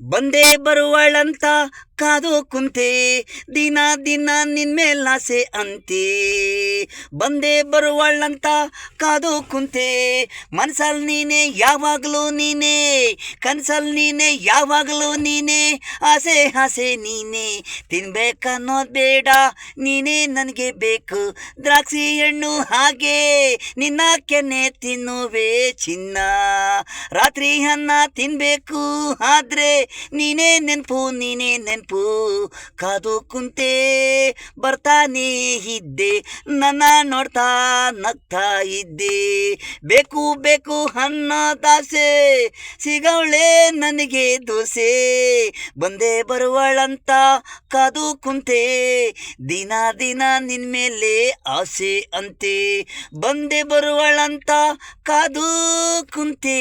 ಬಂದೇ ಬರುವಳಂತ ಕಾದು ಕುಂತೆ, ದಿನ ದಿನ ನಿನ್ಮೇಲಾಸೆ ಅಂತೆ. ಬಂದೇ ಬರುವಳಂತ ಕಾದು ಕುಂತೆ, ಮನಸಲ್ಲಿ ನೀನೆ ಯಾವಾಗಲೂ ನೀನೆ, ಕನಸಲ್ಲಿ ನೀನೆ ಯಾವಾಗಲೂ ನೀನೆ, ಆಸೆ ಆಸೆ ನೀನೆ, ತಿನ್ಬೇಕನ್ನೋದು ಬೇಡ ನೀನೇ ನನಗೆ ಬೇಕು, ದ್ರಾಕ್ಷಿ ಹಣ್ಣು ಹಾಗೆ ನಿನ್ನ ಕೆನ್ನೆ ತಿನ್ನುವೆ ಚಿನ್ನ. ರಾತ್ರಿ ಅನ್ನ ತಿನ್ಬೇಕು ಆದ್ರೆ ನೀನೇ ನೆನಪು ನೀನೇ ನೆನಪು, ಕಾದು ಕುಂತೆ ಬರ್ತಾನೆ ಇದ್ದೆ, ನನ್ನ ನೋಡ್ತಾ ನಗ್ತಾ ಇದ್ದೆ. ಬೇಕು ಬೇಕು ಅನ್ನೋದಾಸೆ ಸಿಗವಳೆ ನನಗೆ ದೋಸೆ, ಬಂದೇ ಬರುವಳಂತ ಕಾದು ಕುಂತೆ, ದಿನ ದಿನ ನಿನ್ಮೇಲೆ ಆಸೆ ಅಂತೆ. ಬಂದೇ ಬರುವಳಂತ ಕಾದು ಕುಂತೆ.